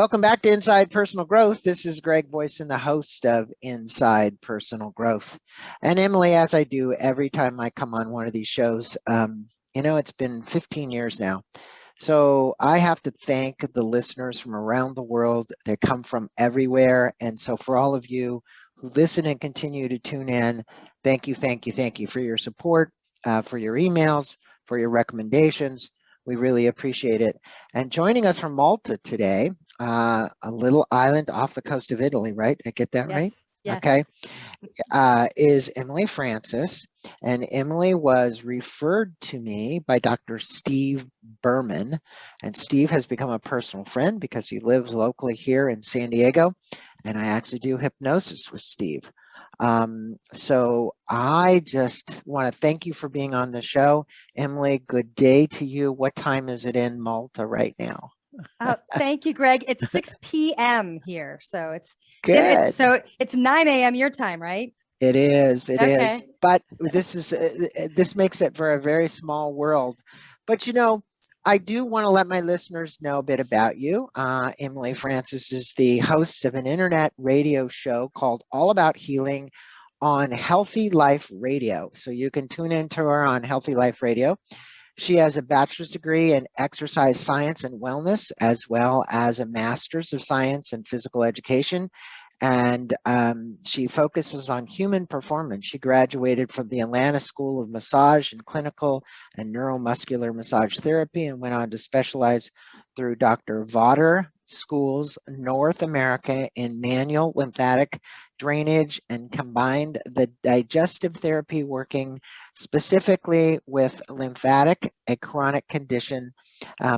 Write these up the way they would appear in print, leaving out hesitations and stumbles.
Welcome back to Inside Personal Growth. This is Greg Voisen, the host of Inside Personal Growth. And Emily, as I do every time I come on one of these shows, it's been 15 years now. So I have to thank the listeners from around the world that come from everywhere. And so for all of you who listen and continue to tune in, thank you for your support, for your emails, for your recommendations. We really appreciate it. And joining us from Malta today, a little island off the coast of Italy, right? I get that right? Yes. Okay. Is Emily Francis. And Emily was referred to me by Dr. Steve Berman. And Steve has become a personal friend because he lives locally here in San Diego. And I actually do hypnosis with Steve. So I just want to thank you for being on the show. Emily, good day to you. What time is it in Malta right now? Thank you, Greg. It's 6 p.m. here. So it's good. It's 9 a.m. your time, right? It is. Okay. But this makes it for a very small world. But I do want to let my listeners know a bit about you. Emily Francis is the host of an internet radio show called All About Healing on Healthy Life Radio. So you can tune into her on Healthy Life Radio. She has a bachelor's degree in exercise science and wellness, as well as a master's of science and physical education. And she focuses on human performance. She graduated from the Atlanta School of Massage and Clinical and Neuromuscular Massage Therapy and went on to specialize through Dr. Vaughter Schools North America in manual lymphatic drainage and combined the digestive therapy, working specifically with lymphatic, a chronic condition,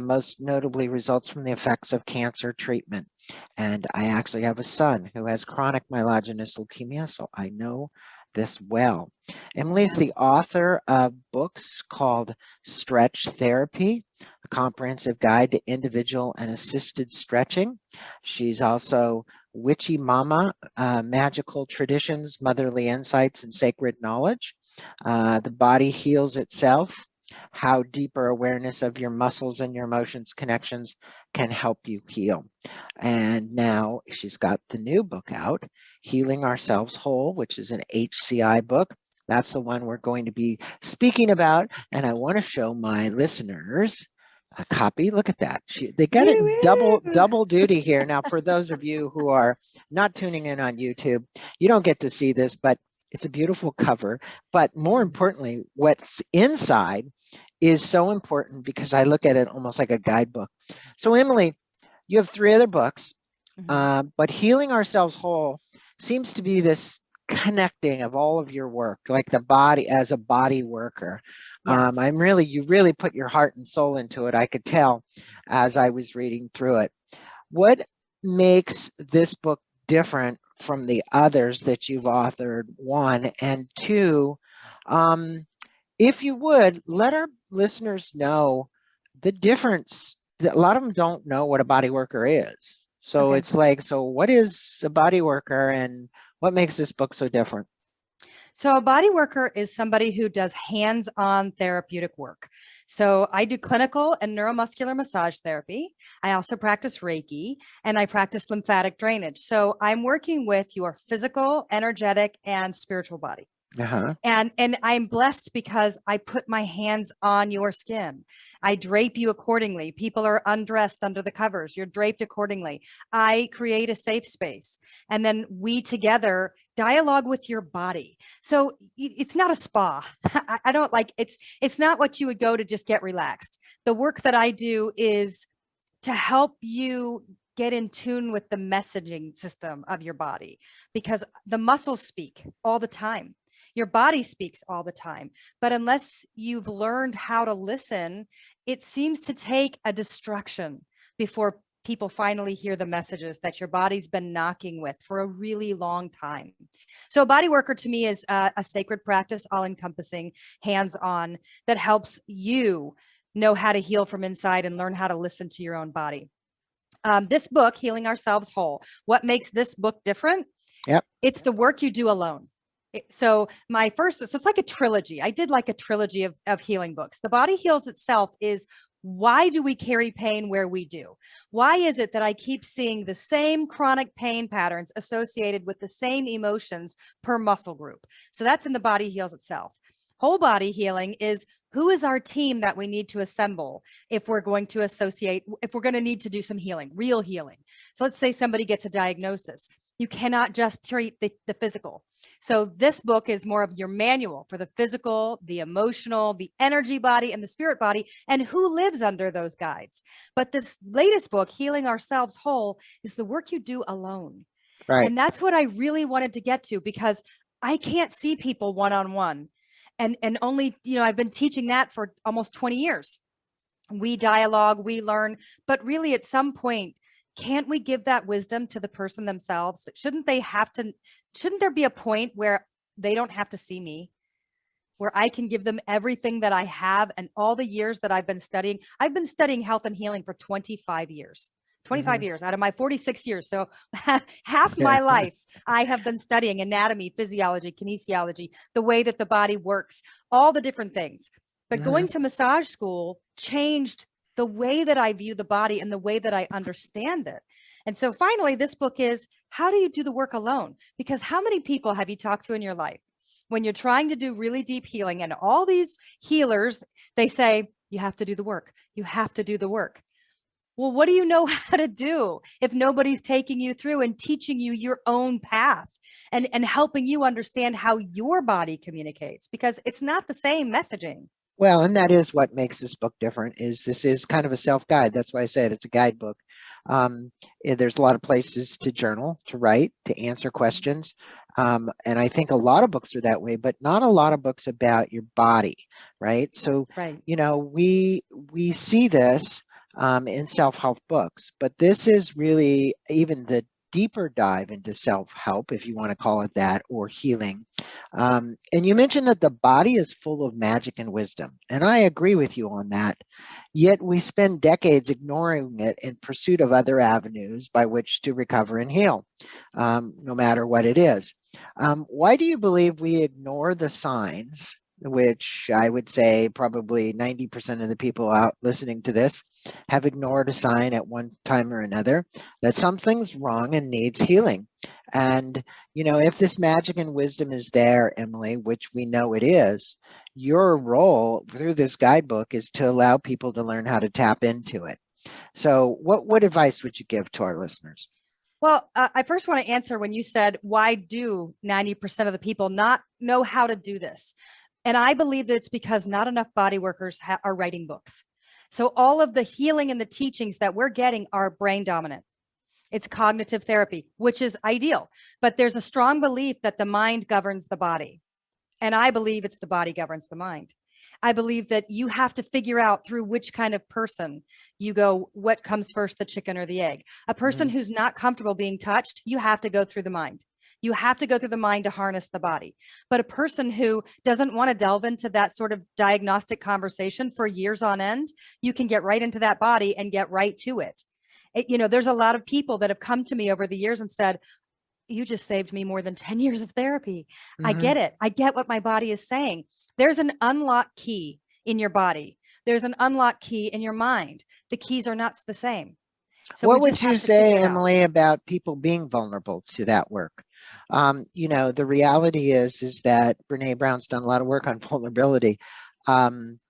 most notably results from the effects of cancer treatment. And I actually have a son who has chronic myelogenous leukemia, so I know this well. Emily's the author of books called Stretch Therapy, a comprehensive guide to individual and assisted stretching. She's also Witchy Mama, Magical Traditions, Motherly Insights, and Sacred Knowledge. The Body Heals Itself, how deeper awareness of your muscles and your emotions connections can help you heal. And now she's got the new book out, Healing Ourselves Whole, which is an HCI book. That's the one we're going to be speaking about. And I want to show my listeners a copy. Look at that. They got it double duty here. Now, for those of you who are not tuning in on YouTube, you don't get to see this, but it's a beautiful cover. But more importantly, what's inside is so important because I look at it almost like a guidebook. So, Emily, you have 3 other books, but Healing Ourselves Whole seems to be this connecting of all of your work, like the body as a body worker. Yes. You really put your heart and soul into it. I could tell as I was reading through it. What makes this book different from the others that you've authored, 1, and 2, if you would, let our listeners know the difference. A lot of them don't know what a body worker is. So It's like, so what is a body worker and what makes this book so different? So a body worker is somebody who does hands-on therapeutic work. So I do clinical and neuromuscular massage therapy. I also practice Reiki and I practice lymphatic drainage. So I'm working with your physical, energetic, and spiritual body. And I'm blessed because I put my hands on your skin. I drape you accordingly. People are undressed under the covers. You're draped accordingly. I create a safe space. And then we together dialogue with your body. So it's not a spa. I don't like it's not what you would go to just get relaxed. The work that I do is to help you get in tune with the messaging system of your body, because the muscles speak all the time. Your body speaks all the time, but unless you've learned how to listen, it seems to take a destruction before people finally hear the messages that your body's been knocking with for a really long time. So a body worker to me is a sacred practice, all encompassing, hands-on, that helps you know how to heal from inside and learn how to listen to your own body. This book, Healing Ourselves Whole, what makes this book different? Yep. It's the work you do alone. So it's like a trilogy. I did like a trilogy of healing books. The Body Heals Itself is Why do we carry pain where we do? Why is it that I keep seeing the same chronic pain patterns associated with the same emotions per muscle group? So that's in the Body Heals itself. Whole body healing is who is our team that we need to assemble if we're going to if we're going to need to do some healing, real healing. So let's say somebody gets a diagnosis. You cannot just treat the physical. So this book is more of your manual for the physical, the emotional, the energy body, and the spirit body, and who lives under those guides. But this latest book, Healing Ourselves Whole, is the work you do alone. Right. And that's what I really wanted to get to, because I can't see people one-on-one. And only, I've been teaching that for almost 20 years. We dialogue, we learn, but really at some point, can't we give that wisdom to the person themselves? Shouldn't there be a point where they don't have to see me, where I can give them everything that I have and all the years that I've been studying? I've been studying health and healing for 25 years. 25 years out of my 46 years. So half my life, I have been studying anatomy, physiology, kinesiology, the way that the body works, all the different things. But going to massage school changed the way that I view the body and the way that I understand it. And so finally, this book is, how do you do the work alone? Because how many people have you talked to in your life when you're trying to do really deep healing, and all these healers, they say, you have to do the work. You have to do the work. Well, what do you know how to do if nobody's taking you through and teaching you your own path and helping you understand how your body communicates? Because it's not the same messaging. Well, and that is what makes this book different, is this is kind of a self-guide. That's why I said it's a guidebook. There's a lot of places to journal, to write, to answer questions. And I think a lot of books are that way, but not a lot of books about your body, right? So, Right. we see this in self-help books, but this is really even the deeper dive into self-help, if you want to call it that, or healing. And you mentioned that the body is full of magic and wisdom, and I agree with you on that. Yet we spend decades ignoring it in pursuit of other avenues by which to recover and heal, no matter what it is. Why do you believe we ignore the signs, which I would say probably 90% of the people out listening to this have ignored a sign at one time or another that something's wrong and needs healing? And, if this magic and wisdom is there, Emily, which we know it is, your role through this guidebook is to allow people to learn how to tap into it. So what advice would you give to our listeners? Well, I first want to answer when you said, why do 90% of the people not know how to do this? And I believe that it's because not enough body workers are writing books. So all of the healing and the teachings that we're getting are brain dominant. It's cognitive therapy, which is ideal, but there's a strong belief that the mind governs the body. And I believe it's the body governs the mind. I believe that you have to figure out through which kind of person you go, what comes first, the chicken or the egg. A person who's not comfortable being touched, you have to go through the mind. You have to go through the mind to harness the body. But a person who doesn't want to delve into that sort of diagnostic conversation for years on end, you can get right into that body and get right to it. There's a lot of people that have come to me over the years and said, you just saved me more than 10 years of therapy. I get it. I get what my body is saying. There's an unlock key in your body. There's an unlock key in your mind. The keys are not the same. So What we would just you have to figure say, it out. Emily, about people being vulnerable to that work? The reality is that Brene Brown's done a lot of work on vulnerability. Um,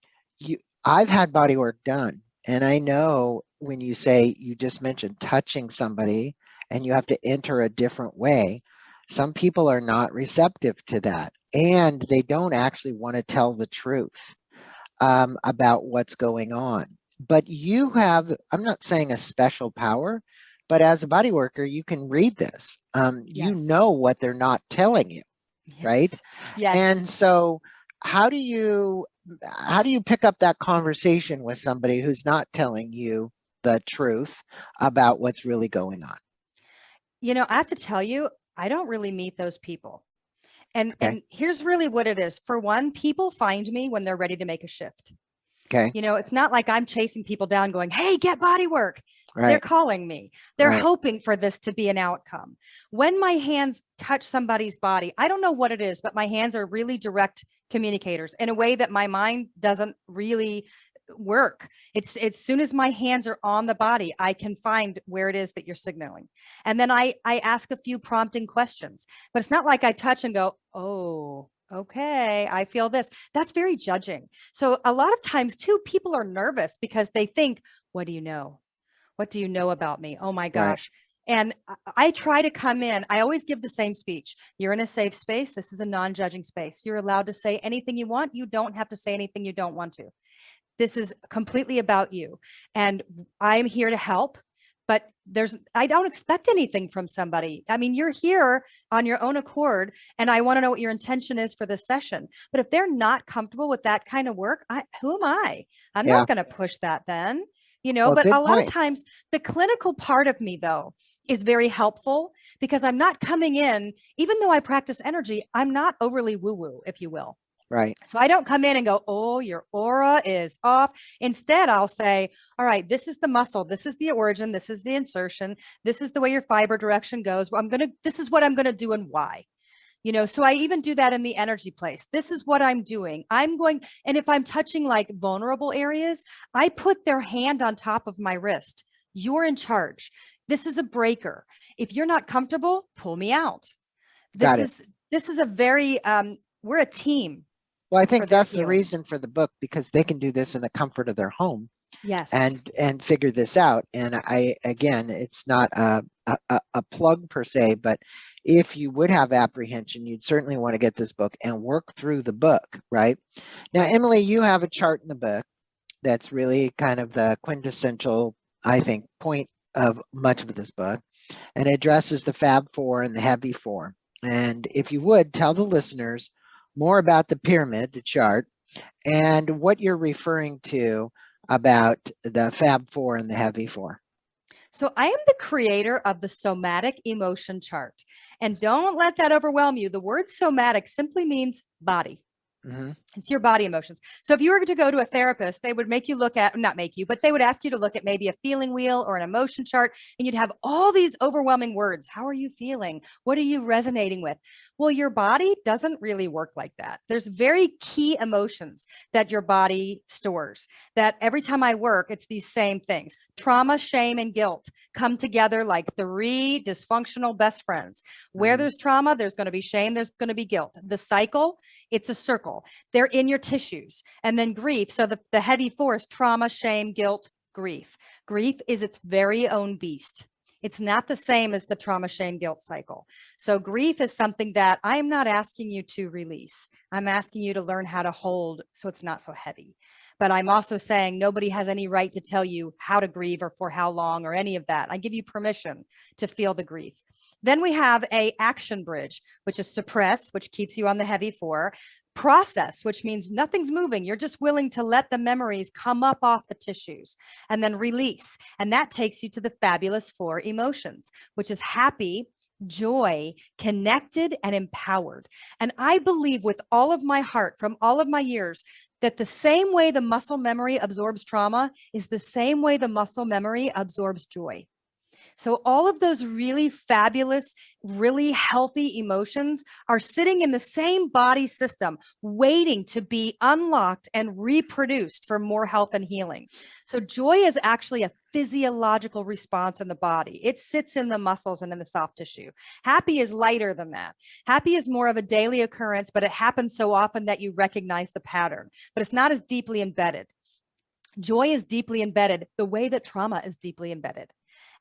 I've had body work done, and I know when you say, you just mentioned touching somebody and you have to enter a different way, some people are not receptive to that, and they don't actually want to tell the truth about what's going on. But you have, I'm not saying a special power, but as a body worker, you can read this. You Yes. know what they're not telling you, right? Yes. Yes. And so how do you pick up that conversation with somebody who's not telling you the truth about what's really going on? I have to tell you, I don't really meet those people. And Okay. here's really what it is. For one, people find me when they're ready to make a shift. Okay. It's not like I'm chasing people down going, hey, get body work. They're Right. calling me. They're Right. hoping for this to be an outcome. When my hands touch somebody's body, I don't know what it is, but my hands are really direct communicators in a way that my mind doesn't really work. It's as soon as my hands are on the body, I can find where it is that you're signaling. And then I ask a few prompting questions, but it's not like I touch and go, oh, okay, I feel this. That's very judging. So a lot of times too, people are nervous because they think, what do you know? What do you know about me? Oh my Right. gosh. And I try to come in. I always give the same speech. You're in a safe space. This is a non-judging space. You're allowed to say anything you want. You don't have to say anything you don't want to. This is completely about you. And I'm here to help, but I don't expect anything from somebody. I mean, you're here on your own accord, and I want to know what your intention is for this session. But if they're not comfortable with that kind of work, who am I? I'm Yeah. not going to push that then. Well, But a good lot of point. times the clinical part of me, though, is very helpful because I'm not coming in, even though I practice energy, I'm not overly woo woo, if you will. Right. So I don't come in and go, oh, your aura is off. Instead, I'll say, all right, this is the muscle. This is the origin. This is the insertion. This is the way your fiber direction goes. This is what I'm going to do and why. So I even do that in the energy place. This is what I'm doing. And if I'm touching like vulnerable areas, I put their hand on top of my wrist. You're in charge. This is a breaker. If you're not comfortable, pull me out. Got it. This is a very, we're a team. Well, I For think their that's the healing. reason for the book, because they can do this in the comfort of their home Yes. and figure this out. And again, it's not a plug per se, but if you would have apprehension, you'd certainly want to get this book and work through the book, right? Now, Right. Emily, you have a chart in the book that's really kind of the quintessential, I think, point of much of this book, and it addresses the Fab Four and the Heavy Four. And if you would tell the listeners more about the pyramid, the chart, and what you're referring to about the Fab Four and the Heavy Four. So I am the creator of the somatic emotion chart. And don't let that overwhelm you. The word somatic simply means body. Mm-hmm. It's your body emotions. So if you were to go to a therapist, they would make you look at, not make you, but they would ask you to look at maybe a feeling wheel or an emotion chart, and you'd have all these overwhelming words. How are you feeling? What are you resonating with? Well, your body doesn't really work like that. There's very key emotions that your body stores that every time I work, it's these same things. Trauma, shame, and guilt come together like three dysfunctional best friends. Where Mm-hmm. there's trauma, there's going to be shame, there's going to be guilt. The cycle, it's a circle. They're in your tissues. And then grief. So the heavy force, trauma, shame, guilt, grief. Grief is its very own beast. It's not the same as the trauma, shame, guilt cycle. So grief is something that I'm not asking you to release. I'm asking you to learn how to hold so it's not so heavy. But I'm also saying nobody has any right to tell you how to grieve or for how long or any of that. I give you permission to feel the grief. Then we have a action bridge, which is suppress, which keeps you on the heavy four. Process, which means nothing's moving. You're just willing to let the memories come up off the tissues. And then release. And that takes you to the fabulous four emotions, which is happy, joy, connected, and empowered. And I believe with all of my heart from all of my years that the same way the muscle memory absorbs trauma is the same way the muscle memory absorbs joy. So all of those really fabulous, really healthy emotions are sitting in the same body system, waiting to be unlocked and reproduced for more health and healing. So joy is actually a physiological response in the body. It sits in the muscles and in the soft tissue. Happy is lighter than that. Happy is more of a daily occurrence, but it happens so often that you recognize the pattern, but it's not as deeply embedded. Joy is deeply embedded the way that trauma is deeply embedded.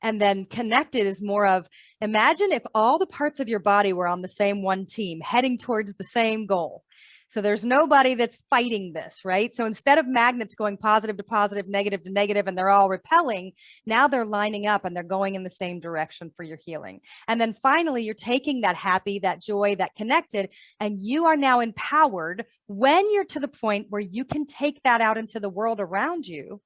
And then connected is more of, imagine if all the parts of your body were on the same one team, heading towards the same goal. So there's nobody that's fighting this, right? So instead of magnets going positive to positive, negative to negative, and they're all repelling, now they're lining up and they're going in the same direction for your healing. And then finally, you're taking that happy, that joy, that connected, and you are now empowered when you're to the point where you can take that out into the world around you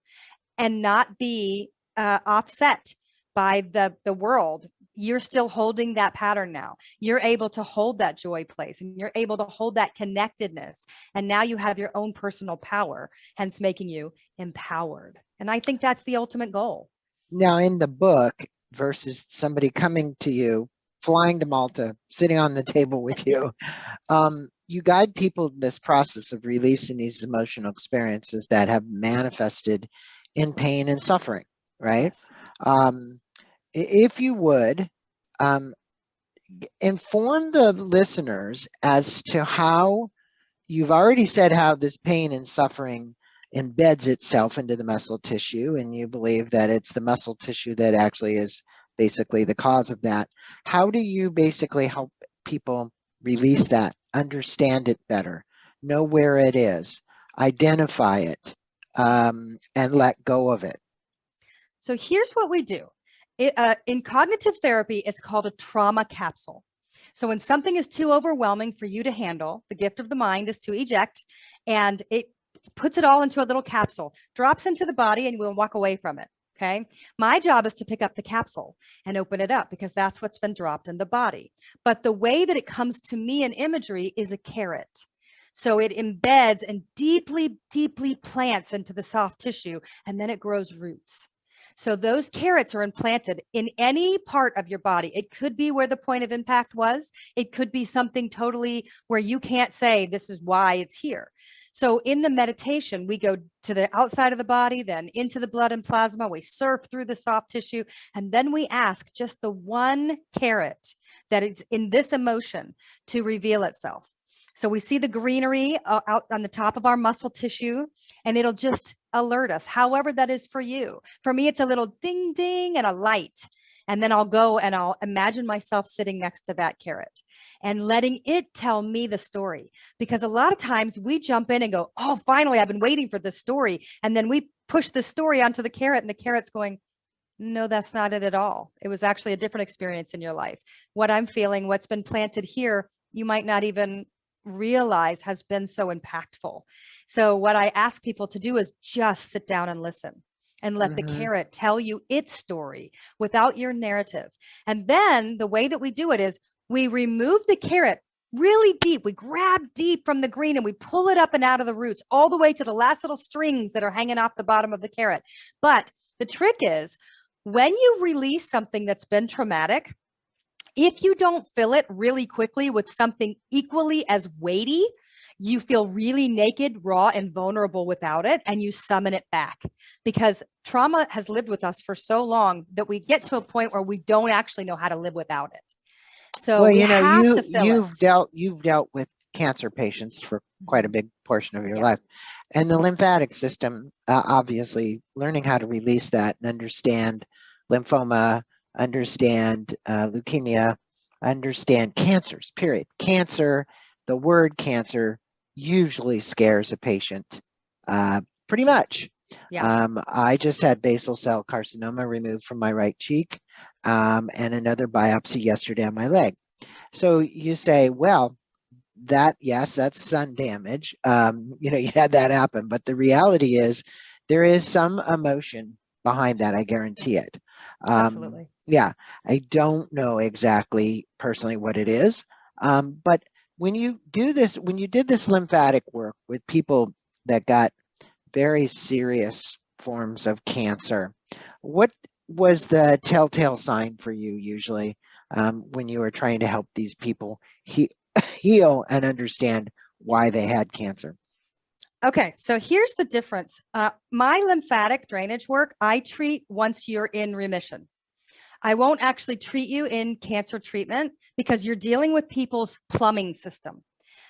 and not be offset by the world. You're still holding that pattern now. You're able to hold that joy place and you're able to hold that connectedness. And now you have your own personal power, hence making you empowered. And I think that's the ultimate goal. Now, in the book, versus somebody coming to you, flying to Malta, sitting on the table with you, you guide people in this process of releasing these emotional experiences that have manifested in pain and suffering, right? Yes. Um, if you would, um, inform the listeners as to how you've already said how this pain and suffering embeds itself into the muscle tissue, and you believe that it's the muscle tissue that actually is basically the cause of that. How do you basically help people release that, understand it better, know where it is, identify it, and let go of it? So here's what we do. In cognitive therapy, it's called a trauma capsule. So when something is too overwhelming for you to handle, the gift of the mind is to eject, and it puts it all into a little capsule, drops into the body, and we'll walk away from it. Okay. My job is to pick up the capsule and open it up because that's what's been dropped in the body. But the way that it comes to me in imagery is a carrot. So it embeds and deeply, deeply plants into the soft tissue, and then it grows roots. So those carrots are implanted in any part of your body. It could be where the point of impact was. It could be something totally where you can't say this is why it's here. So in the meditation, we go to the outside of the body, then into the blood and plasma. We surf through the soft tissue, and then we ask just the one carrot that is in this emotion to reveal itself. So we see the greenery out on the top of our muscle tissue, and it'll just alert us, however that is for you. For me, it's a little ding ding and a light. And then I'll go and I'll imagine myself sitting next to that carrot and letting it tell me the story. Because a lot of times we jump in and go, oh, finally, I've been waiting for this story. And then we push the story onto the carrot, and the carrot's going, no, that's not it at all. It was actually a different experience in your life. What I'm feeling, what's been planted here, you might not even realize has been so impactful. So what I ask people to do is just sit down and listen and let the Mm-hmm. carrot tell you its story without your narrative. And then the way that we do it is we remove the carrot really deep. We grab deep from the green and we pull it up and out of the roots all the way to the last little strings that are hanging off the bottom of the carrot. But the trick is when you release something that's been traumatic, if you don't fill it really quickly with something equally as weighty, you feel really naked, raw, and vulnerable without it, and you summon it back because trauma has lived with us for so long that we get to a point where we don't actually know how to live without it. So Well, we you know, have to fill it. you've dealt with cancer patients for quite a big portion of your Yeah, life, and the lymphatic system, obviously, learning how to release that and understand lymphoma, understand leukemia, understand cancers. Period. Cancer, the word cancer usually scares a patient, pretty much. yeah. I just had basal cell carcinoma removed from my right cheek, and another biopsy yesterday on my leg. So you say, well, that, yes, that's sun damage. You know, you had that happen, but the reality is there is some emotion behind that. I guarantee it. Absolutely. Yeah, I don't know exactly personally what it is. But when you do this, when you did this lymphatic work with people that got very serious forms of cancer, what was the telltale sign for you usually when you were trying to help these people heal and understand why they had cancer? Okay, so here's the difference. My lymphatic drainage work, I treat once you're in remission. I won't actually treat you in cancer treatment because you're dealing with people's plumbing system.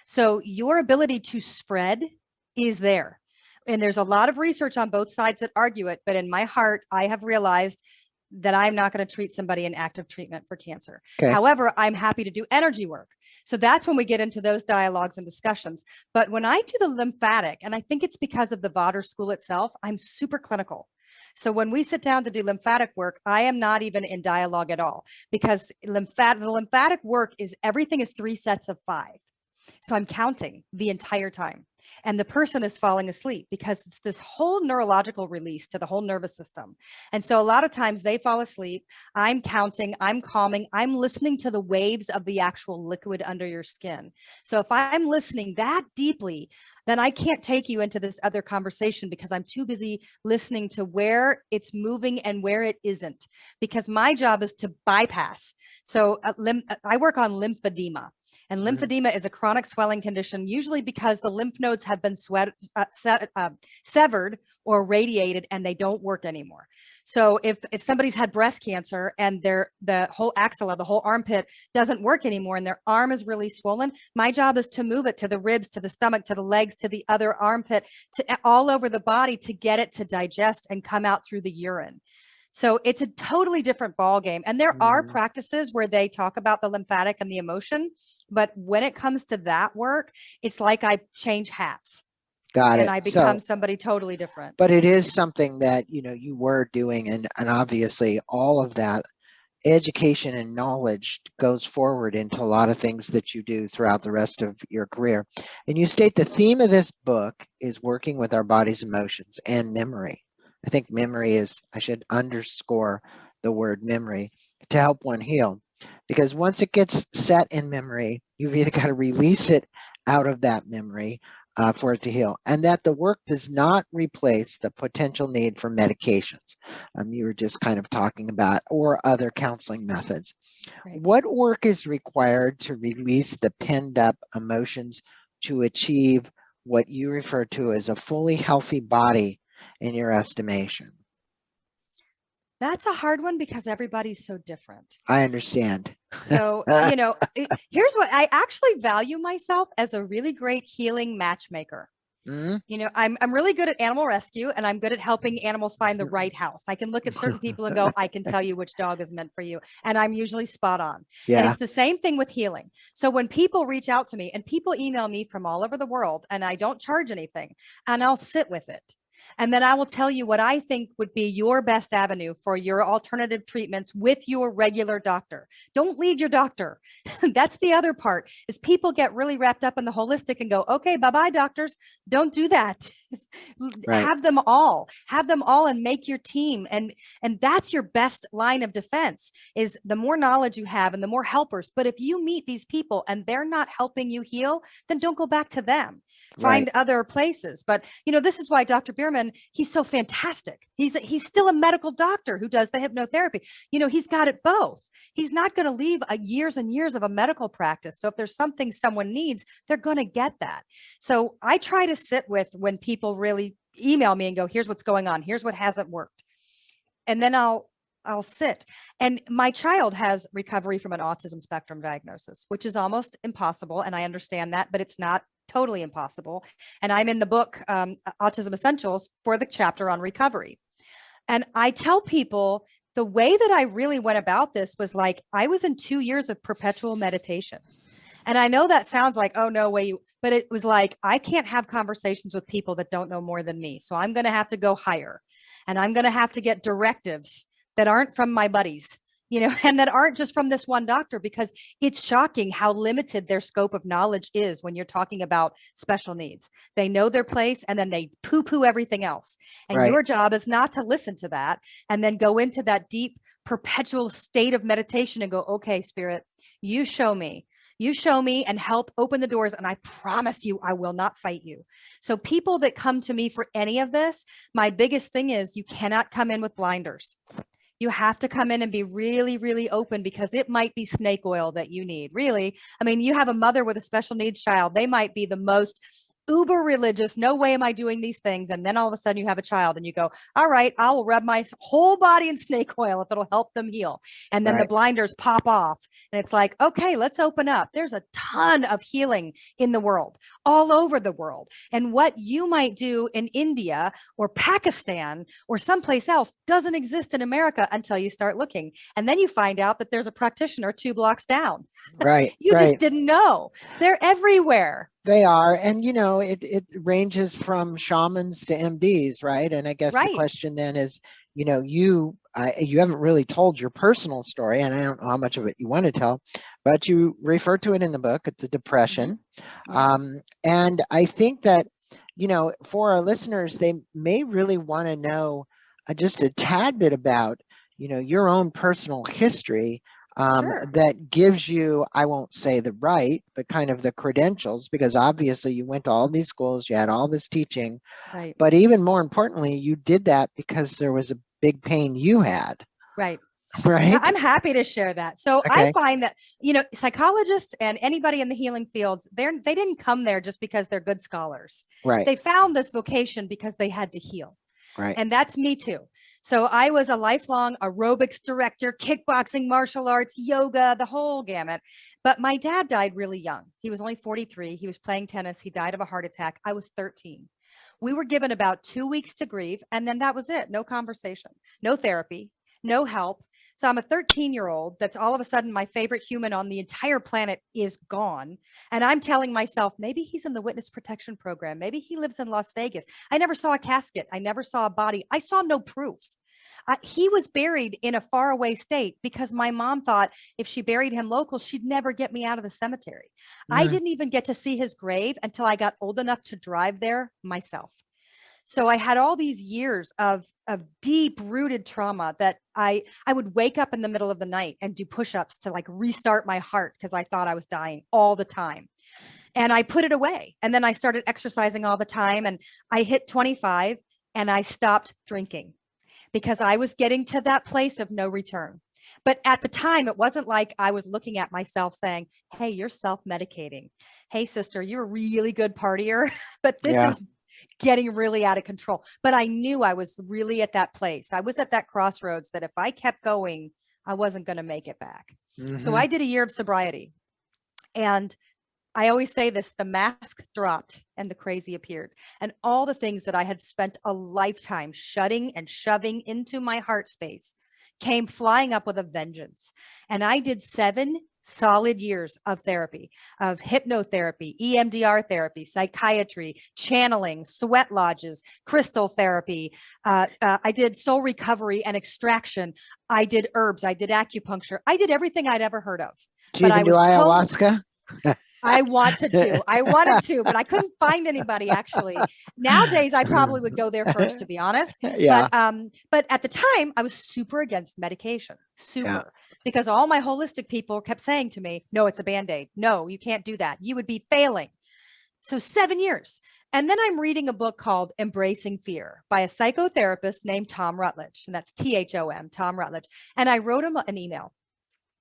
So your ability to spread is there. And there's a lot of research on both sides that argue it. But in my heart, I have realized that I'm not going to treat somebody in active treatment for cancer. Okay. However, I'm happy to do energy work. So that's when we get into those dialogues and discussions. But when I do the lymphatic, and I think it's because of the Vader school itself, I'm super clinical. So when we sit down to do lymphatic work, I am not even in dialogue at all because the lymphatic work is everything is 3 sets of 5. So I'm counting the entire time. And the person is falling asleep because it's this whole neurological release to the whole nervous system. And so a lot of times they fall asleep. I'm counting, I'm calming, I'm listening to the waves of the actual liquid under your skin. So if I'm listening that deeply, then I can't take you into this other conversation because I'm too busy listening to where it's moving and where it isn't. Because my job is to bypass. So I work on lymphedema. And lymphedema is a chronic swelling condition, usually because the lymph nodes have been severed or radiated and they don't work anymore. So if somebody's had breast cancer and the whole axilla, the whole armpit doesn't work anymore and their arm is really swollen, my job is to move it to the ribs, to the stomach, to the legs, to the other armpit, to all over the body to get it to digest and come out through the urine. So it's a totally different ball game. And there are practices where they talk about the lymphatic and the emotion, but when it comes to that work, it's like I change hats. Got it. And I become somebody totally different. But it is something that, you were doing, and obviously all of that education and knowledge goes forward into a lot of things that you do throughout the rest of your career. And you state the theme of this book is working with our body's emotions and memory. I think memory is, I should underscore the word memory, to help one heal. Because once it gets set in memory, you've either got to release it out of that memory for it to heal, and that the work does not replace the potential need for medications. You were just kind of talking about, or other counseling methods. Right. What work is required to release the penned up emotions to achieve what you refer to as a fully healthy body in your estimation? That's a hard one because everybody's so different. I understand. So, here's what I actually value myself as: a really great healing matchmaker. Mm-hmm. I'm really good at animal rescue, and I'm good at helping animals find the right house. I can look at certain people and go, I can tell you which dog is meant for you. And I'm usually spot on. Yeah. And it's the same thing with healing. So when people reach out to me, and people email me from all over the world, and I don't charge anything, and I'll sit with it. And then I will tell you what I think would be your best avenue for your alternative treatments with your regular doctor. Don't leave your doctor. That's the other part, is people get really wrapped up in the holistic and go, okay, bye-bye doctors. Don't do that. Right. Have them all and make your team. And that's your best line of defense, is the more knowledge you have and the more helpers. But if you meet these people and they're not helping you heal, then don't go back to them. Find other places. But this is why Dr. Bierman, he's so fantastic. He's still a medical doctor who does the hypnotherapy. He's got it both. He's not going to leave years and years of a medical practice. So if there's something someone needs, they're going to get that. So I try to sit with, when people really email me and go, here's what's going on, here's what hasn't worked. And then I'll sit. And my child has recovery from an autism spectrum diagnosis, which is almost impossible. And I understand that, but it's not totally impossible. And I'm in the book, Autism Essentials, for the chapter on recovery. And I tell people the way that I really went about this was like, I was in 2 years of perpetual meditation. And I know that sounds like, oh, no way, but it was like, I can't have conversations with people that don't know more than me. So I'm going to have to go higher, and I'm going to have to get directives that aren't from my buddies, and that aren't just from this one doctor, because it's shocking how limited their scope of knowledge is when you're talking about special needs. They know their place, and then they poo-poo everything else. And your job is not to listen to that and then go into that deep, perpetual state of meditation and go, okay, Spirit, you show me and help open the doors. And I promise you, I will not fight you. So people that come to me for any of this, my biggest thing is, you cannot come in with blinders. You have to come in and be really, really open, because it might be snake oil that you need. Really. I mean, you have a mother with a special needs child. They might be the most uber religious. No way am I doing these things. And then all of a sudden you have a child and you go, all right, I will rub my whole body in snake oil if it'll help them heal. And then the blinders pop off and it's like, okay, let's open up. There's a ton of healing in the world, all over the world. And what you might do in India or Pakistan or someplace else doesn't exist in America until you start looking. And then you find out that there's a practitioner 2 blocks down. Right. You just didn't know. They're everywhere. They are. And, it ranges from shamans to MDs, right? And I guess the question then is, you haven't really told your personal story, and I don't know how much of it you want to tell, but you refer to it in the book. It's a depression. Mm-hmm. And I think that, for our listeners, they may really want to know just a tad bit about, your own personal history. That gives you, I won't say the right, but kind of the credentials, because obviously you went to all these schools, you had all this teaching, but even more importantly, you did that because there was a big pain you had. Right. Right. I'm happy to share that. So I Okay. find that, you know, psychologists and anybody in the healing fields, they didn't come there just because they're good scholars. Right. They found this vocation because they had to heal. Right. And that's me too. So I was a lifelong aerobics director, kickboxing, martial arts, yoga, the whole gamut. But my dad died really young. He was only 43. He was playing tennis. He died of a heart attack. I was 13. We were given about 2 weeks to grieve. And then that was it. No conversation, no therapy, no help. So I'm a 13-year-old that's all of a sudden my favorite human on the entire planet is gone. And I'm telling myself, maybe he's in the witness protection program. Maybe he lives in Las Vegas. I never saw a casket. I never saw a body. I saw no proof. He was buried in a faraway state because my mom thought if she buried him local, she'd never get me out of the cemetery. I Mm. didn't even get to see his grave until I got old enough to drive there myself. So I had all these years of deep rooted trauma that I would wake up in the middle of the night and do push-ups to like restart my heart because I thought I was dying all the time. And I put it away. And then I started exercising all the time. And I hit 25 and I stopped drinking because I was getting to that place of no return. But at the time, it wasn't like I was looking at myself saying, hey, you're self-medicating. Hey, sister, you're a really good partier, but this Yeah. is getting really out of control. But I knew I was really at that place. I was at that crossroads that if I kept going, I wasn't going to make it back. So Mm-hmm. I did a year of sobriety. And I always say this, the mask dropped and the crazy appeared. And all the things that I had spent a lifetime shutting and shoving into my heart space came flying up with a vengeance. And I did 7 solid years of therapy, of hypnotherapy, EMDR therapy, psychiatry, channeling, sweat lodges, crystal therapy. I did soul recovery and extraction. I did herbs. I did acupuncture. I did everything I'd ever heard of. Do you But even I do was totally, ayahuasca? I wanted to. I wanted to, but I couldn't find anybody actually. Nowadays, I probably would go there first, to be honest. Yeah. But at the time, I was super against medication, Yeah. super, because all my holistic people kept saying to me, "No, it's a Band-Aid. No, you can't do that. You would be failing." So 7 years. And then I'm reading a book called Embracing Fear by a psychotherapist named Tom Rutledge. And that's THOM, Tom Rutledge. And I wrote him an email.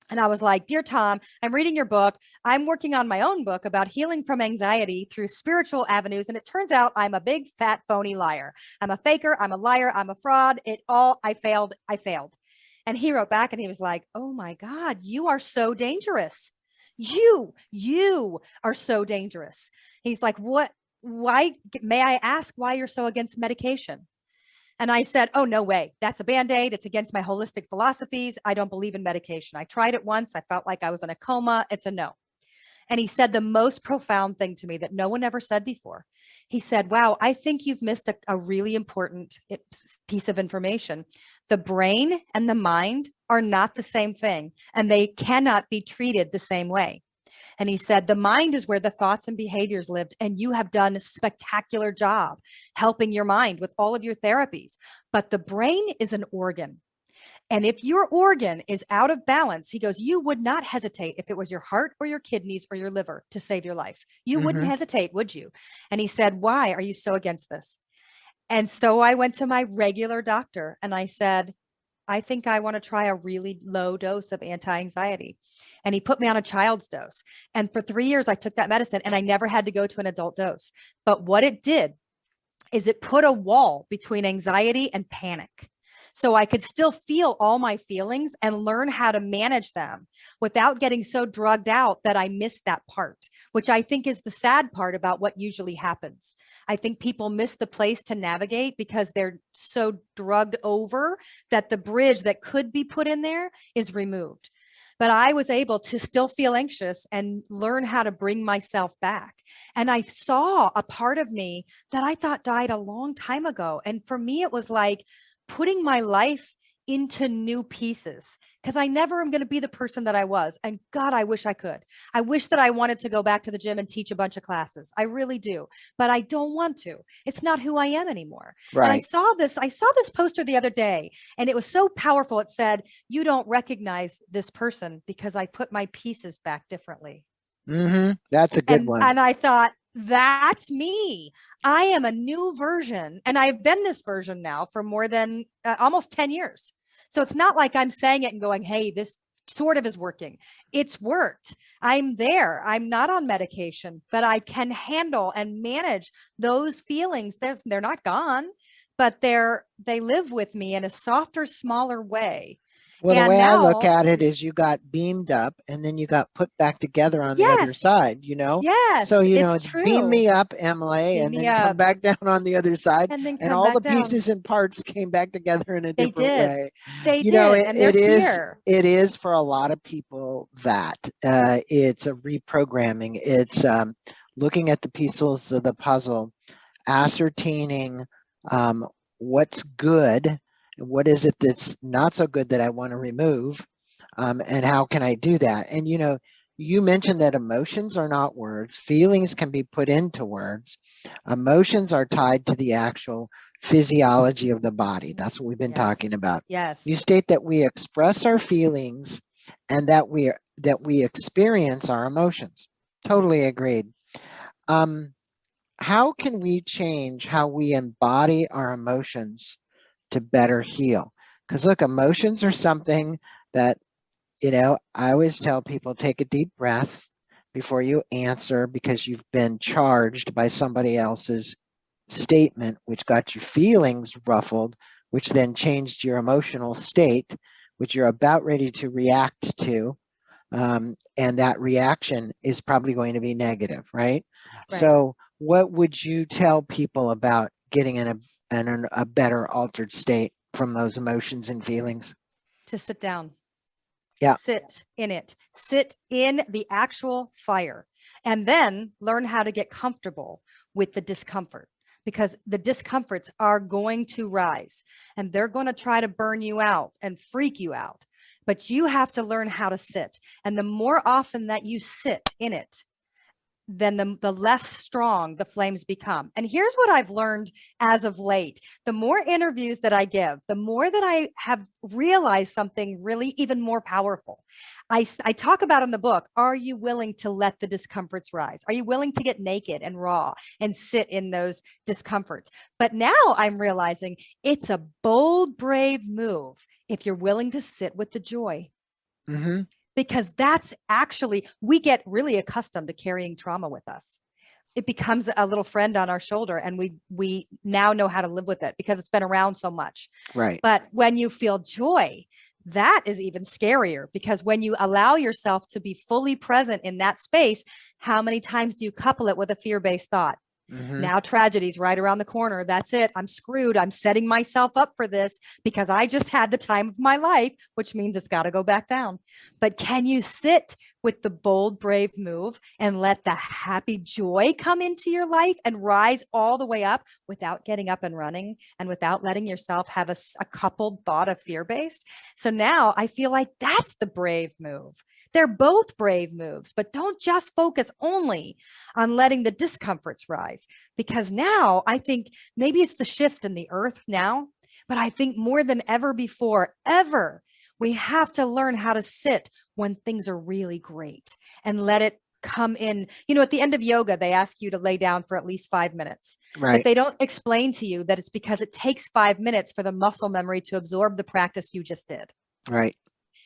And I was like, Dear Tom, I'm reading your book. I'm working on my own book about healing from anxiety through spiritual avenues. And it turns out I'm a big, fat, phony liar. I'm a faker. I'm a liar. I'm a fraud. I failed. I failed. And he wrote back and he was like, oh my God, you are so dangerous. You are so dangerous. He's like, what? Why? May I ask why you're so against medication? And I said, oh, no way. That's a Band-Aid. It's against my holistic philosophies. I don't believe in medication. I tried it once. I felt like I was in a coma. It's a no. And he said the most profound thing to me that no one ever said before. He said, wow, I think you've missed a really important piece of information. The brain and the mind are not the same thing, and they cannot be treated the same way. And he said, the mind is where the thoughts and behaviors lived. And you have done a spectacular job helping your mind with all of your therapies. But the brain is an organ. And if your organ is out of balance, he goes, you would not hesitate if it was your heart or your kidneys or your liver to save your life. You wouldn't Mm-hmm. hesitate, would you? And he said, why are you so against this? And so I went to my regular doctor and I said, I think I want to try a really low dose of anti-anxiety. And he put me on a child's dose. And for 3 years, I took that medicine and I never had to go to an adult dose. But what it did is it put a wall between anxiety and panic. So I could still feel all my feelings and learn how to manage them without getting so drugged out that I missed that part, which I think is the sad part about what usually happens. I think people miss the place to navigate because they're so drugged over that the bridge that could be put in there is removed. But I was able to still feel anxious and learn how to bring myself back. And I saw a part of me that I thought died a long time ago. And for me, it was like putting my life into new pieces because I never am going to be the person that I was. And God, I wish I could. I wish that I wanted to go back to the gym and teach a bunch of classes. I really do, but I don't want to. It's not who I am anymore. And Right. I saw this poster the other day and it was so powerful. It said, you don't recognize this person because I put my pieces back differently. Mm-hmm. That's a good one. And I thought, that's me. I am a new version. And I've been this version now for more than almost 10 years. So it's not like I'm saying it and going, hey, this sort of is working. It's worked. I'm there. I'm not on medication, but I can handle and manage those feelings. They're not gone, but they live with me in a softer, smaller way. Well, the And way I look now, at it is you got beamed up and then you got put back together on the other yes, side, you know? So, yes, you know, it's it's beam true. me up, Emily, Beam and me then come up back down on the other side. and then And come all the back down. pieces and parts came back together in a They different did. way. They You know, did. And they're here. it is for a lot of people that it's a reprogramming. It's looking at the pieces of the puzzle, ascertaining what's good, and what is it that's not so good that I want to remove, and how can I do that? And you know, you mentioned that emotions are not words. Feelings can be put into words. Emotions are tied to the actual physiology of the body. That's what we've been Yes. talking about. Yes. You state that we express our feelings and that we experience our emotions. Totally agreed. Um, how can we change how we embody our emotions to better heal? Because look, emotions are something that, you know, I always tell people, take a deep breath before you answer, because you've been charged by somebody else's statement, which got your feelings ruffled, which then changed your emotional state, which you're about ready to react to. And that reaction is probably going to be negative, right? Right. So, what would you tell people about getting in a better altered state from those emotions and feelings? To sit down. Yeah. Sit in it. Sit in the actual fire. And then learn how to get comfortable with the discomfort, because the discomforts are going to rise and they're going to try to burn you out and freak you out. But you have to learn how to sit. And the more often that you sit in it, then the less strong the flames become. And here's what I've learned as of late. The more interviews that I give, the more that I have realized something really even more powerful. I talk about in the book, are you willing to let the discomforts rise? Are you willing to get naked and raw and sit in those discomforts? But now I'm realizing it's a bold, brave move if you're willing to sit with the joy, Mm-hmm. because that's actually, we get really accustomed to carrying trauma with us. It becomes a little friend on our shoulder, and we now know how to live with it because it's been around so much. Right. But when you feel joy, that is even scarier, because when you allow yourself to be fully present in that space, how many times do you couple it with a fear-based thought? Mm-hmm. Now tragedy's right around the corner. That's it. I'm screwed. I'm setting myself up for this because I just had the time of my life, which means it's got to go back down. But can you sit with the bold, brave move and let the happy joy come into your life and rise all the way up without getting up and running and without letting yourself have a coupled thought of fear based? So now I feel like that's the brave move. They're both brave moves, but don't just focus only on letting the discomforts rise, because now I think maybe it's the shift in the earth now, but I think more than ever before, ever, we have to learn how to sit when things are really great and let it come in. You know, at the end of yoga, they ask you to lay down for at least 5 minutes, but Right. they don't explain to you that it's because it takes 5 minutes for the muscle memory to absorb the practice you just did. Right.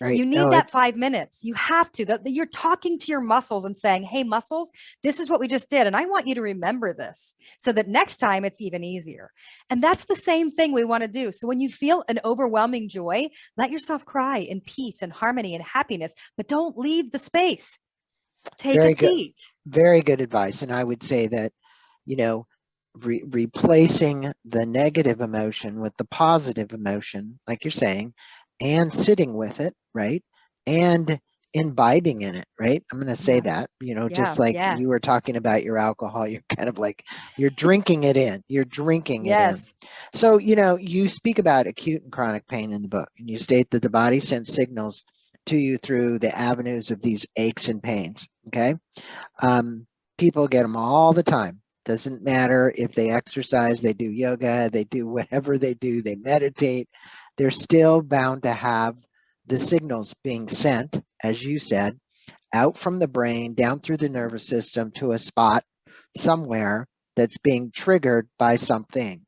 Right. You need No, that it's 5 minutes. You have to. You're talking to your muscles and saying, hey, muscles, this is what we just did. And I want you to remember this so that next time it's even easier. And that's the same thing we want to do. So when you feel an overwhelming joy, let yourself cry in peace and harmony and happiness, but don't leave the space. Take a very good. seat. Very good advice. And I would say that, you know, replacing the negative emotion with the positive emotion, like you're saying, and sitting with it, right? And imbibing in it, right? I'm going to say Yeah. that, you know, Yeah. just like Yeah. you were talking about your alcohol, you're kind of like, you're drinking it in, you're drinking it in. Yes. So, you know, you speak about acute and chronic pain in the book, and you state that the body sends signals to you through the avenues of these aches and pains, okay? Um, People get them all the time. Doesn't matter if they exercise, they do yoga, they do whatever they do, they meditate, they're still bound to have the signals being sent, as you said, out from the brain, down through the nervous system to a spot somewhere that's being triggered by something.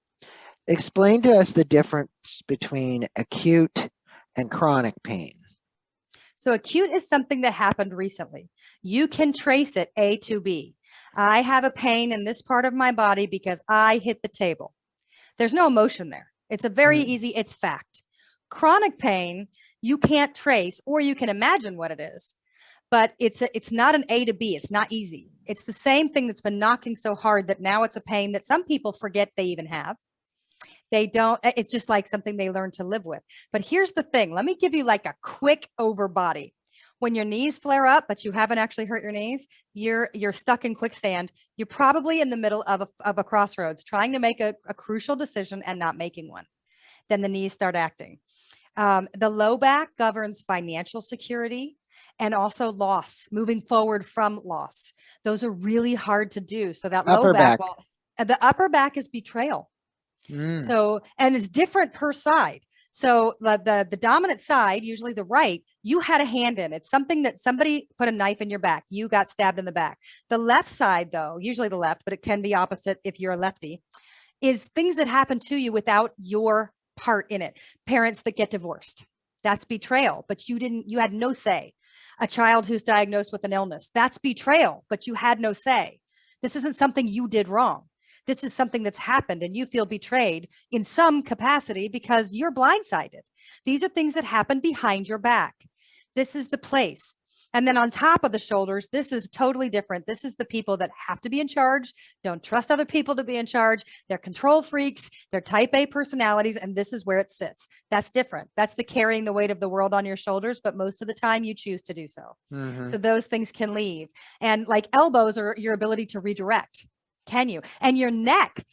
Explain to us the difference between acute and chronic pain? So acute is something that happened recently. You can trace it A to B. I have a pain in this part of my body because I hit the table. There's no emotion there. It's a very easy, it's fact. Chronic pain, you can't trace, or you can imagine what it is, but it's not an A to B. It's not easy. It's the same thing that's been knocking so hard that now it's a pain that some people forget they even have. They don't, it's just like something they learn to live with. But here's the thing. Let me give you like a quick over body. When your knees flare up, but you haven't actually hurt your knees, you're stuck in quicksand. You're probably in the middle of a crossroads, trying to make a crucial decision and not making one. Then the knees start acting. The low back governs financial security and also loss, moving forward from loss. Those are really hard to do. So that low back, well, the upper back is betrayal. So, and it's different per side. So the dominant side, usually the right, you had a hand in. It's something that somebody put a knife in your back. You got stabbed in the back. The left side, though, usually the left, but it can be opposite if you're a lefty, is things that happen to you without your part in it. Parents that get divorced. That's betrayal, but you had no say. A child who's diagnosed with an illness. That's betrayal, but you had no say. This isn't something you did wrong. This is something that's happened and you feel betrayed in some capacity because you're blindsided. These are things that happen behind your back. This is the place. And then on top of the shoulders, this is totally different. This is the people that have to be in charge, don't trust other people to be in charge. They're control freaks. They're type A personalities. And this is where it sits. That's different. That's the carrying the weight of the world on your shoulders. But most of the time you choose to do so. So those things can leave. And like elbows are your ability to redirect. Can you? And your neck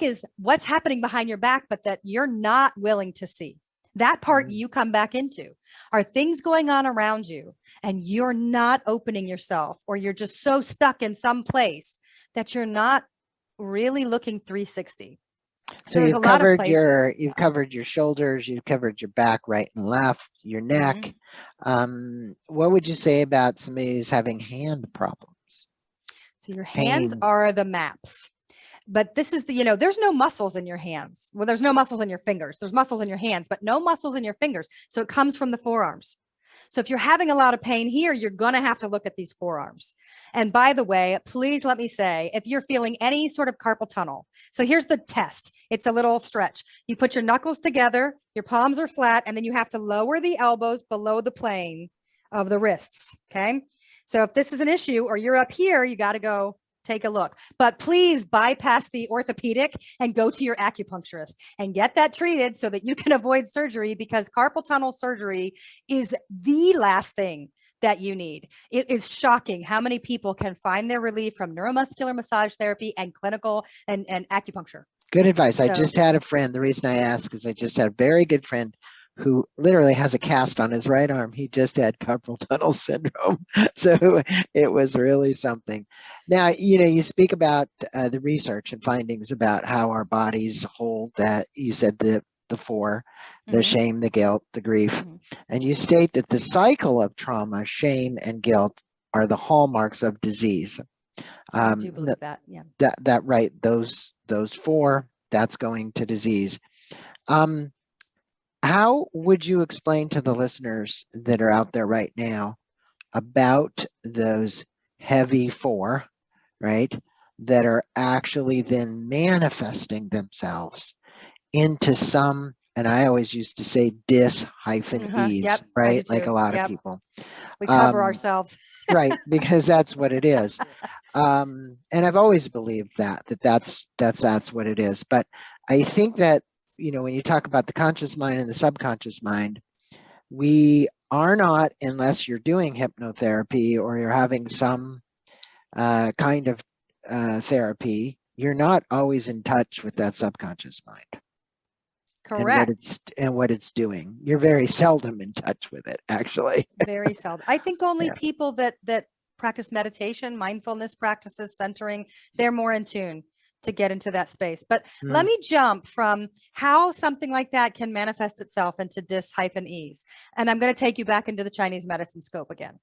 is what's happening behind your back, but that you're not willing to see. That part you come back into are things going on around you and you're not opening yourself, or you're just so stuck in some place that you're not really looking 360. So you've covered your shoulders, you've covered your back, right and left, your neck. What would you say about somebody who's having hand problems? So your hands are the maps. But this is there's no muscles in your hands. Well, there's no muscles in your fingers. There's muscles in your hands, but no muscles in your fingers. So it comes from the forearms. So if you're having a lot of pain here, you're going to have to look at these forearms. And by the way, please let me say, if you're feeling any sort of carpal tunnel, so here's the test. It's a little stretch. You put your knuckles together, your palms are flat, and then you have to lower the elbows below the plane of the wrists. Okay. So if this is an issue or you're up here, you got to go take a look. But please bypass the orthopedic and go to your acupuncturist and get that treated so that you can avoid surgery, because carpal tunnel surgery is the last thing that you need. It is shocking how many people can find their relief from neuromuscular massage therapy and clinical and acupuncture. Good advice. I just had a friend. The reason I ask is I just had a very good friend who literally has a cast on his right arm. He just had carpal tunnel syndrome. So it was really something. Now, you speak about the research and findings about how our bodies hold that. You said the four, the shame, the guilt, the grief. And you state that the cycle of trauma, shame, and guilt are the hallmarks of disease. I do believe that. Yeah. That right. Those four, that's going to disease. How would you explain to the listeners that are out there right now about those heavy four, right, that are actually then manifesting themselves into some, and I always used to say dis-ease, right? Like a lot of people. We cover ourselves. Right, because that's what it is. And I've always believed that's what it is. But I think that, when you talk about the conscious mind and the subconscious mind, we are not, unless you're doing hypnotherapy or you're having some kind of therapy, you're not always in touch with that subconscious mind. Correct. And what it's doing. You're very seldom in touch with it, actually. Very seldom. I think only people that practice meditation, mindfulness practices, centering, they're more in tune to get into that space. But let me jump from how something like that can manifest itself into dis-ease. And I'm going to take you back into the Chinese medicine scope again.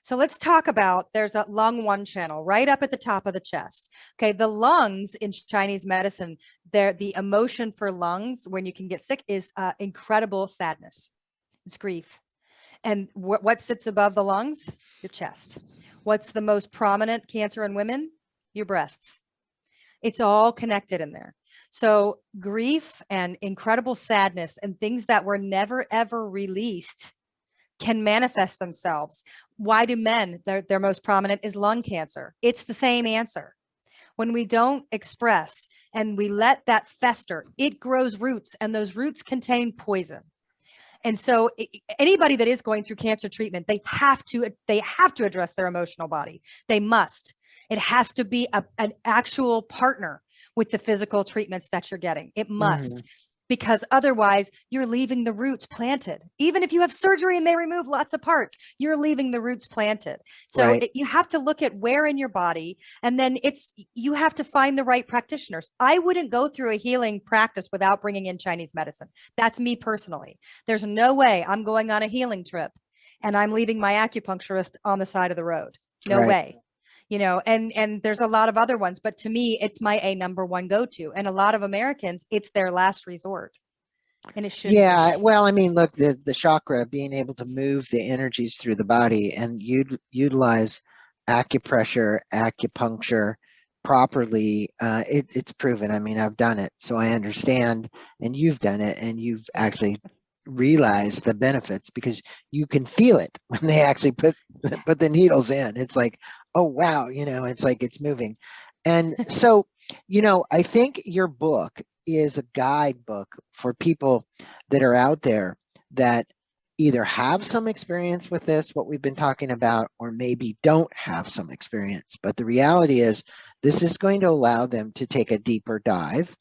So let's talk about, there's a lung 1 channel right up at the top of the chest. Okay. The lungs in Chinese medicine, the emotion for lungs when you can get sick is incredible sadness. It's grief. And what sits above the lungs? Your chest. What's the most prominent cancer in women? Your breasts. It's all connected in there. So grief and incredible sadness and things that were never, ever released can manifest themselves. Why do men, their most prominent is lung cancer? It's the same answer. When we don't express and we let that fester, it grows roots, and those roots contain poison. And so anybody that is going through cancer treatment, they have to address their emotional body. They must. It has to be an actual partner with the physical treatments that you're getting. It must. Because otherwise you're leaving the roots planted. Even if you have surgery and they remove lots of parts, you're leaving the roots planted. So Right. you have to look at where in your body, and then you have to find the right practitioners. I wouldn't go through a healing practice without bringing in Chinese medicine. That's me personally. There's no way I'm going on a healing trip and I'm leaving my acupuncturist on the side of the road. No Right. way. And there's a lot of other ones, but to me, it's my number one go-to. And a lot of Americans, it's their last resort. And it shouldn't Yeah, be. well, I mean, look, the chakra, being able to move the energies through the body and utilize acupressure, acupuncture properly, it's proven. I mean, I've done it, so I understand, and you've done it, and you've actually realized the benefits because you can feel it when they actually put the needles in. It's like, oh wow, it's like it's moving. And so, I think your book is a guidebook for people that are out there that either have some experience with this, what we've been talking about, or maybe don't have some experience. But the reality is, this is going to allow them to take a deeper dive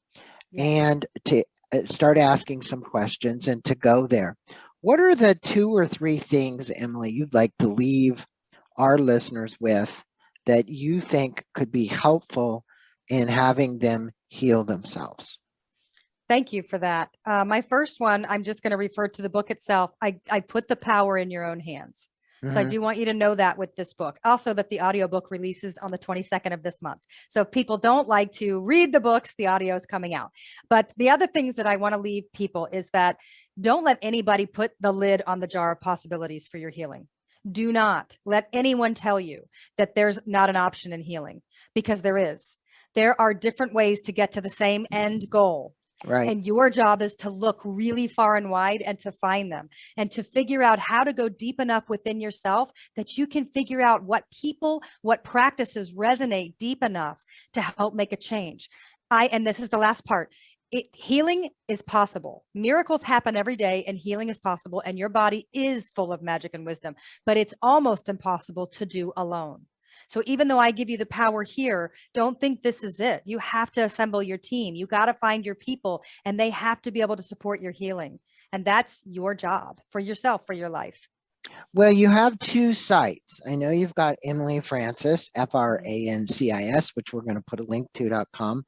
and to start asking some questions and to go there. What are the 2 or 3 things, Emily, you'd like to leave our listeners with that you think could be helpful in having them heal themselves? Thank you for that. My first one, I'm just going to refer to the book itself. I put the power in your own hands. So I do want you to know that with this book. Also, that the audiobook releases on the 22nd of this month. So if people don't like to read the books, the audio is coming out. But the other things that I want to leave people is that don't let anybody put the lid on the jar of possibilities for your healing. Do not let anyone tell you that there's not an option in healing, because there is. There are different ways to get to the same end goal. Right. And your job is to look really far and wide and to find them and to figure out how to go deep enough within yourself that you can figure out what people, what practices resonate deep enough to help make a change. And this is the last part. Healing is possible. Miracles happen every day, and healing is possible. And your body is full of magic and wisdom, but it's almost impossible to do alone. So even though I give you the power here, don't think this is it. You have to assemble your team. You got to find your people, and they have to be able to support your healing. And that's your job for yourself, for your life. Well, you have 2 sites. I know you've got Emily Francis, Francis, which we're going to put a link to.com.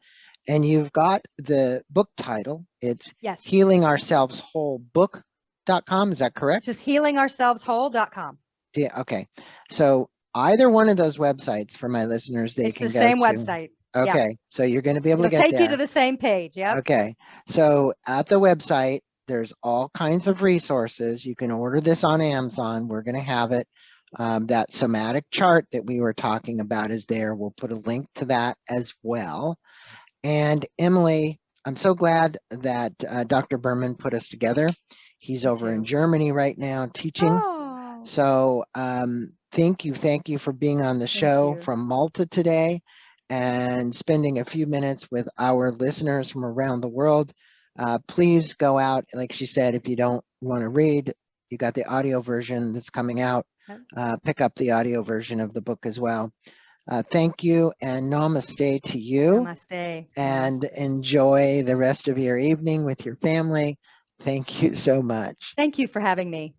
And you've got the book title. It's Healing Ourselves Whole Book.com. Is that correct? Just healingourselveswhole.com. Yeah. Okay. So either one of those websites for my listeners, they can go to. It's the same website. Okay. So you're going to be able to get take there. You to the same page. Yeah. Okay. So at the website, there's all kinds of resources. You can order this on Amazon. We're going to have it. That somatic chart that we were talking about is there. We'll put a link to that as well. And Emily, I'm so glad that Dr. Berman put us together. He's over in Germany right now teaching. Oh. So thank you for being on the show from Malta today and spending a few minutes with our listeners from around the world. Please go out, like she said, if you don't want to read, you got the audio version that's coming out. Pick up the audio version of the book as well. Thank you, and namaste to you. Namaste. And enjoy the rest of your evening with your family. Thank you so much. Thank you for having me.